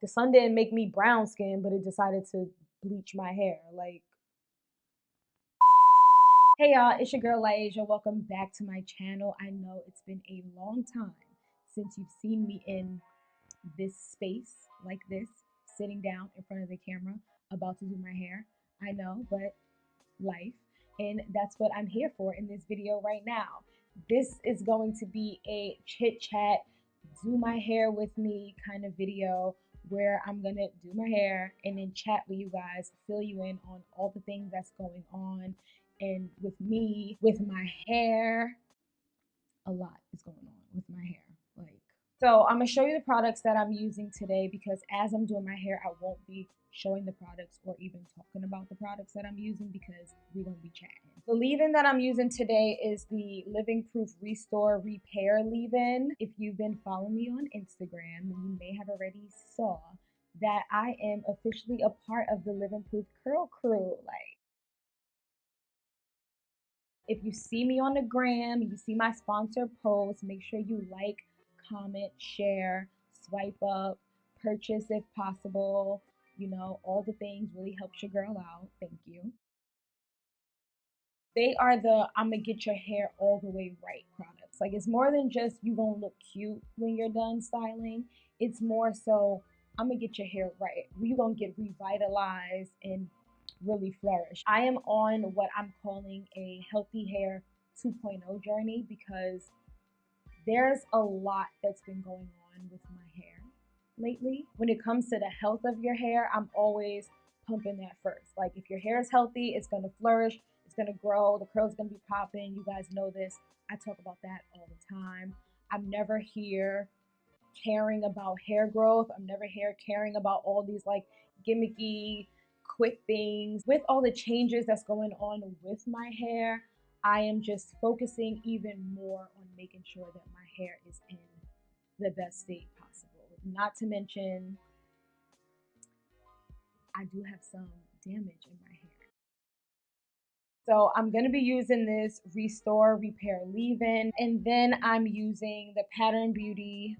The sun didn't make me brown skin, but it decided to bleach my hair. Like, hey y'all, it's your girl Lyasia. Welcome back to my channel. I know it's been a long time since you've seen me in this space like this, sitting down in front of the camera, about to do my hair. I know, but life. And that's what I'm here for in this video right now. This is going to be a chit chat, do my hair with me kind of video where I'm gonna do my hair and then chat with you guys, fill you in on all the things that's going on and with me, with my hair. A lot is going on with my hair. So I'm gonna show you the products that I'm using today because as I'm doing my hair, I won't be showing the products or even talking about the products that I'm using because we're gonna be chatting. The leave-in that I'm using today is the Living Proof Restore Repair leave-in. If you've been following me on Instagram, you may have already saw that I am officially a part of the Living Proof Curl Crew. Like, if you see me on the gram, you see my sponsored post, make sure you like, comment, share, swipe up, purchase if possible. You know, all the things really helps your girl out. Thank you. They are the I'm gonna get your hair all the way right products. Like, it's more than just you gonna look cute when you're done styling. It's more so I'm gonna get your hair right. You're gonna get revitalized and really flourish. I am on what I'm calling a healthy hair 2.0 journey because there's a lot that's been going on with my hair lately. When it comes to the health of your hair, I'm always pumping that first. Like, if your hair is healthy, it's gonna flourish, it's gonna grow, the curls gonna be popping. You guys know this. I talk about that all the time. I'm never here caring about hair growth. I'm never here caring about all these like gimmicky, quick things. With all the changes that's going on with my hair, I am just focusing even more on making sure that my hair is in the best state possible. Not to mention, I do have some damage in my hair. So I'm going to be using this Restore Repair Leave-In, and then I'm using the Pattern Beauty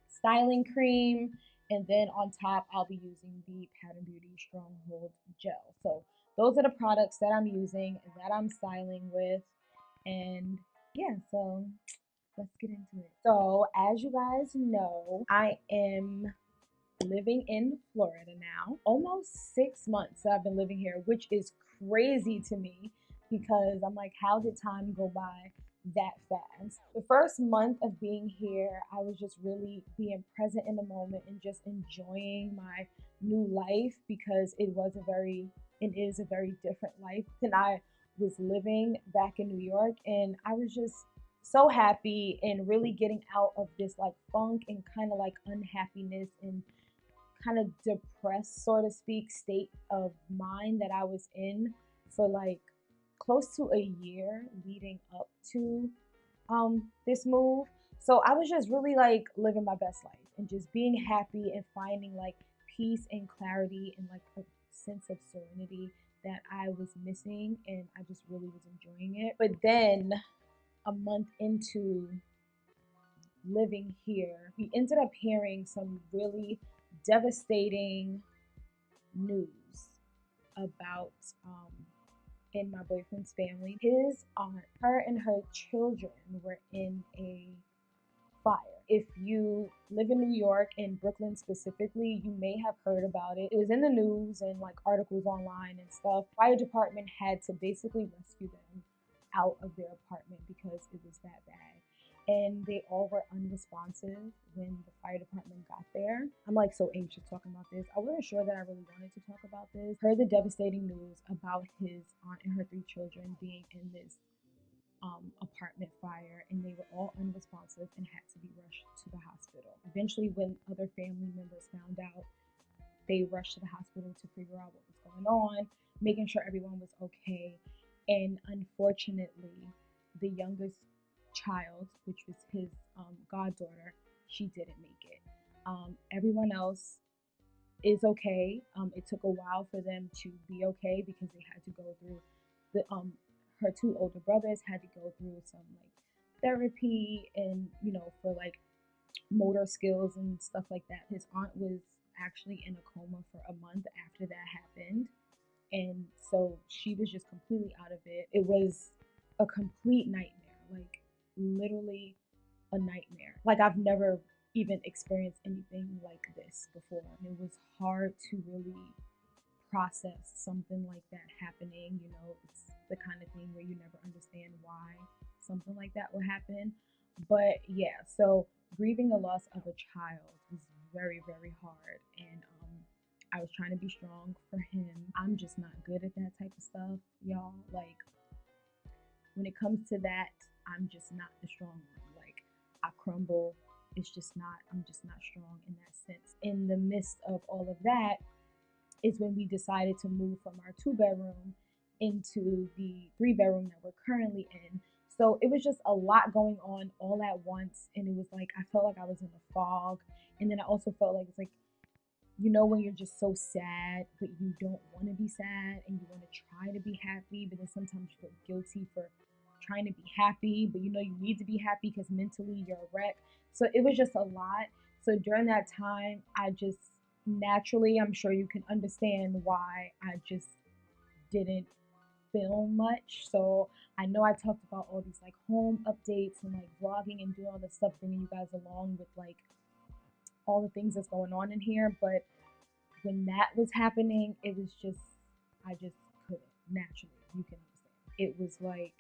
styling cream, and then on top I'll be using the Pattern Beauty Stronghold Gel. So those are the products that I'm using, that I'm styling with, and yeah, so let's get into it. So as you guys know, I am living in Florida now. Almost 6 months that I've been living here, which is crazy to me because I'm like, how did time go by that fast? The first month of being here, I was just really being present in the moment and just enjoying my new life because it is a very different life than I was living back in New York. And I was just so happy and really getting out of this like funk and kind of like unhappiness and kind of depressed, so to speak, state of mind that I was in for like close to a year leading up to this move. So I was just really like living my best life and just being happy and finding like peace and clarity and like a sense of serenity that I was missing, and I just really was enjoying it. But then a month into living here, we ended up hearing some really devastating news about in my boyfriend's family. His aunt, her and her children were in a fire. If you live in New York, in Brooklyn specifically, you may have heard about it. It was in the news and like articles online and stuff. Fire department had to basically rescue them out of their apartment because it was that bad. And they all were unresponsive when the fire department got there. I'm like so anxious talking about this. I wasn't sure that I really wanted to talk about this. Heard the devastating news about his aunt and her 3 children being in this apartment fire, and they were all unresponsive and had to be rushed to the hospital. Eventually, when other family members found out, they rushed to the hospital to figure out what was going on, making sure everyone was okay. And unfortunately, the youngest child, which was his goddaughter, she didn't make it. Everyone else is okay. It took a while for them to be okay because they had to go through the her 2 older brothers had to go through some like therapy and, you know, for like motor skills and stuff like that. His aunt was actually in a coma for a month after that happened. And so she was just completely out of it. It was a complete nightmare, like literally a nightmare. Like I've never even experienced anything like this before. It was hard to really process something like that happening. You know, it's the kind of thing where you never understand why something like that will happen. But yeah, so grieving the loss of a child was very, very hard. And I was trying to be strong for him. I'm just not good at that type of stuff, y'all. Like, when it comes to that, I'm just not the strong one. Like, I crumble. It's just not, I'm just not strong in that sense. In the midst of all of that, is when we decided to move from our 2-bedroom into the 3-bedroom that we're currently in. So it was just a lot going on all at once. And it was like, I felt like I was in a fog. And then I also felt like it's like, you know, when you're just so sad, but you don't want to be sad and you want to try to be happy, but then sometimes you feel guilty for trying to be happy, but you know you need to be happy because mentally you're a wreck. So it was just a lot. So during that time, I just naturally, I'm sure you can understand why I just didn't film much. So I know I talked about all these like home updates and like vlogging and doing all this stuff, bringing you guys along with like all the things that's going on in here. But when that was happening, it was just, I just couldn't naturally. You can understand. It was like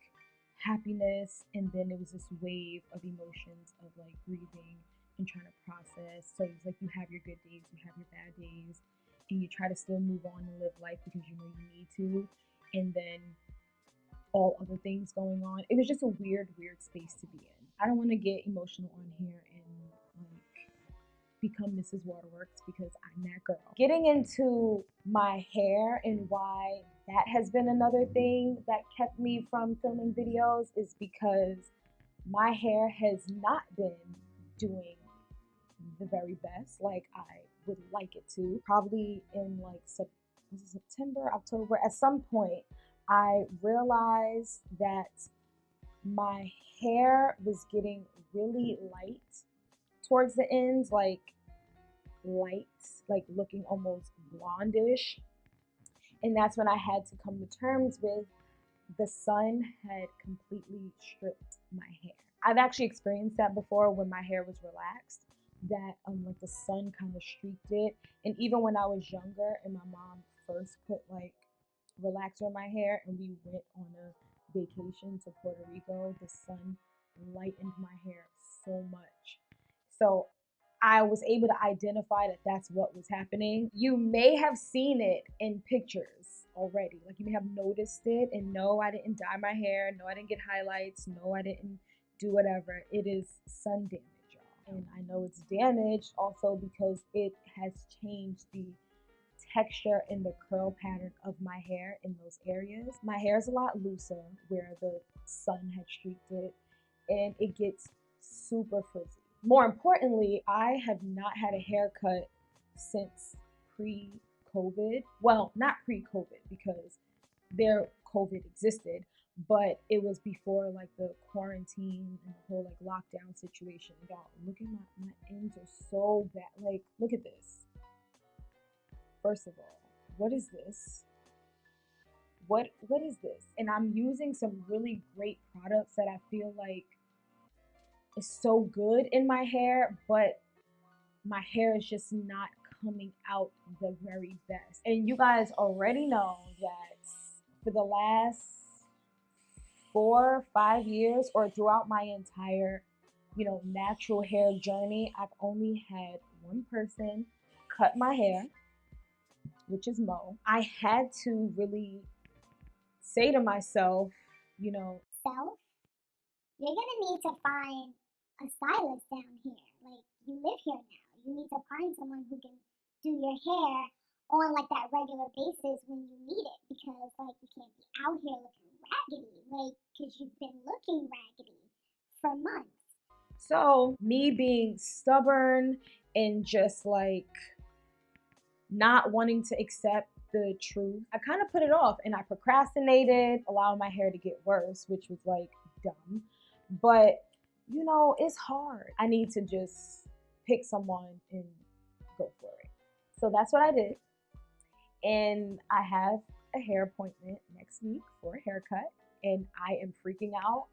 happiness, and then it was this wave of emotions of like grieving and trying to process. So it's like you have your good days, you have your bad days, and you try to still move on and live life because you know you need to. And then all other things going on. It was just a weird, weird space to be in. I don't want to get emotional on here and like become Mrs. Waterworks because I'm that girl. Getting into my hair and why that has been another thing that kept me from filming videos is because my hair has not been doing the very best like I would like it to. Probably in like September, October, at some point, I realized that my hair was getting really light towards the ends, like light, like looking almost blondish. And that's when I had to come to terms with the sun had completely stripped my hair. I've actually experienced that before when my hair was relaxed, that like the sun kind of streaked it. And even when I was younger and my mom first put like relaxer in my hair and we went on a vacation to Puerto Rico, the sun lightened my hair so much. So I was able to identify that that's what was happening. You may have seen it in pictures already. Like you may have noticed it, and no, I didn't dye my hair. No, I didn't get highlights. No, I didn't do whatever. It is sun damage, y'all. And I know it's damaged also because it has changed the texture and the curl pattern of my hair in those areas. My hair is a lot looser where the sun had streaked it, and it gets super frizzy. More importantly, I have not had a haircut since pre-COVID. Well, not pre-COVID because there COVID existed, but it was before like the quarantine and the whole like lockdown situation. Y'all, look at my ends are so bad. Like, look at this. First of all, what is this? What is this? And I'm using some really great products that I feel like is so good in my hair, but my hair is just not coming out the very best. And you guys already know that for the last 4 or 5 years, or throughout my entire, natural hair journey, I've only had one person cut my hair, which is Mo. I had to really say to myself, Self, you're gonna need to find a stylist down here. Like, you live here now. You need to find someone who can do your hair on like that regular basis when you need it, because like you can't be out here looking raggedy, like because you've been looking raggedy for months. So, me being stubborn and just like not wanting to accept the truth, I kind of put it off and I procrastinated, allowing my hair to get worse, which was like dumb. But it's hard. I need to just pick someone and go for it. So that's what I did. And I have a hair appointment next week for a haircut, and I am freaking out.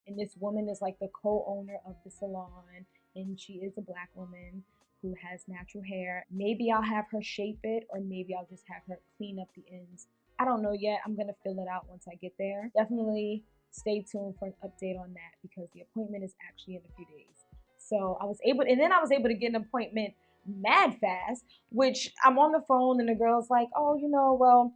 And this woman is like the co-owner of the salon, and she is a black woman who has natural hair. Maybe I'll have her shape it, or maybe I'll just have her clean up the ends. I don't know yet. I'm gonna fill it out once I get there. Definitely stay tuned for an update on that, because the appointment is actually in a few days. So I was able, and then I was able to get an appointment mad fast, which I'm on the phone and the girl's like, oh, well,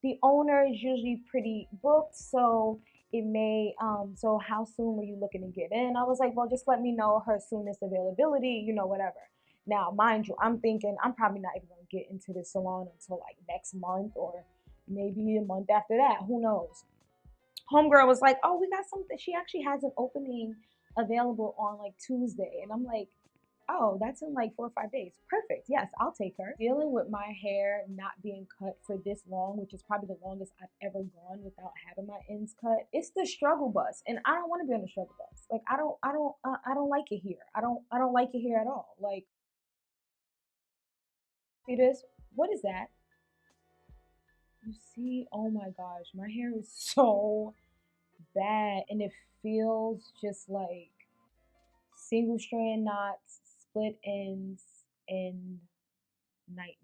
the owner is usually pretty booked, so it may, so how soon were you looking to get in? I was like, well, just let me know her soonest availability, whatever. Now, mind you, I'm thinking I'm probably not even gonna get into the salon until like next month, or maybe a month after that. Who knows? Homegirl was like, oh, we got something. She actually has an opening available on like Tuesday. And I'm like, oh, that's in like 4 or 5 days. Perfect. Yes, I'll take her. Dealing with my hair not being cut for this long, which is probably the longest I've ever gone without having my ends cut. It's the struggle bus, and I don't want to be on the struggle bus. Like I don't like it here. I don't like it here at all. Like, see this? What is that? You see? Oh my gosh, my hair is so bad, and it feels just like single strand knots, split ends, and nightmares.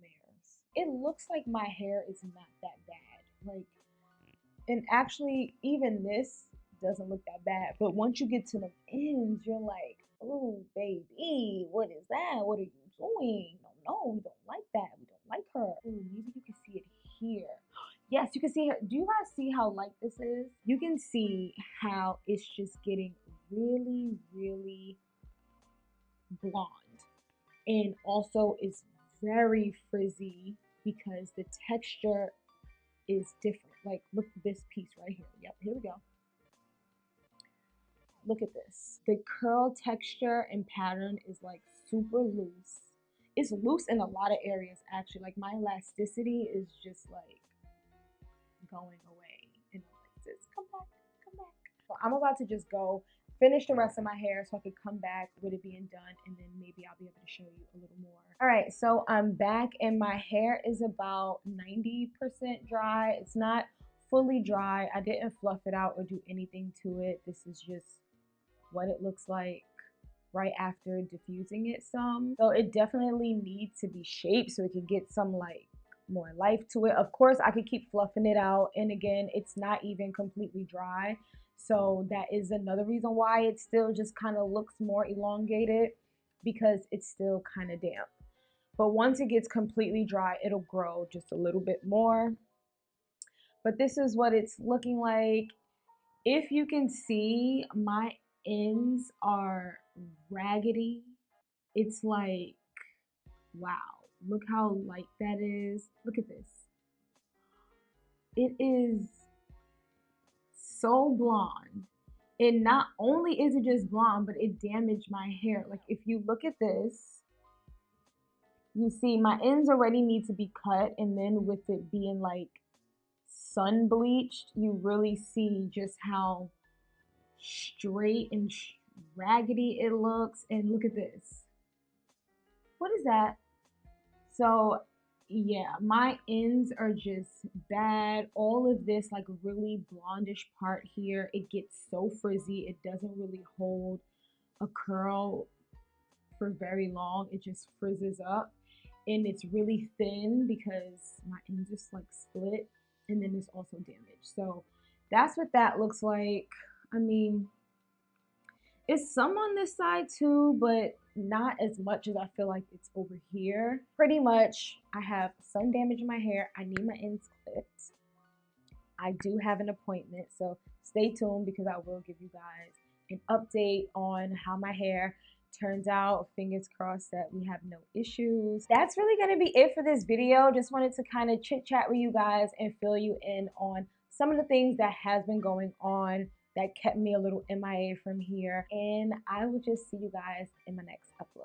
It looks like my hair is not that bad. Like, and actually, even this doesn't look that bad. But once you get to the ends, you're like, oh, baby, what is that? What are you doing? No, we don't like that. We don't like her. Ooh, maybe you can see it here. Yes, you can see her. Do you guys see how light this is? You can see how it's just getting really, really blonde. And also it's very frizzy because the texture is different. Like, look at this piece right here. Yep, here we go. Look at this. The curl texture and pattern is like super loose. It's loose in a lot of areas actually. Like, my elasticity is just like going away. And I'm like, sis, come back, come back. So I'm about to just go finish the rest of my hair so I could come back with it being done, and then maybe I'll be able to show you a little more. All right, so I'm back and my hair is about 90% dry. It's not fully dry. I didn't fluff it out or do anything to it. This is just what it looks like right after diffusing it some. So it definitely needs to be shaped so it can get some like more life to it. Of course, I could keep fluffing it out, and again, it's not even completely dry. So that is another reason why it still just kind of looks more elongated, because it's still kind of damp. But once it gets completely dry, it'll grow just a little bit more. But this is what it's looking like. If you can see, my ends are raggedy. It's like, wow, look how light that is. Look at this. It is so blonde. And not only is it just blonde, but it damaged my hair. Like, if you look at this, you see my ends already need to be cut, and then with it being like sun bleached, you really see just how straight and raggedy it looks. And look at this. What is that? So yeah, my ends are just bad. All of this like really blondish part here, it gets so frizzy. It doesn't really hold a curl for very long. It just frizzes up, and it's really thin because my ends just like split, and then it's also damaged. So that's what that looks like. I mean, it's some on this side too, but not as much as I feel like it's over here. Pretty much, I have sun damage in my hair. I need my ends clipped. I do have an appointment, so stay tuned because I will give you guys an update on how my hair turns out. Fingers crossed that we have no issues. That's really going to be it for this video. Just wanted to kind of chit chat with you guys and fill you in on some of the things that has been going on that kept me a little MIA from here. And I will just see you guys in my next update.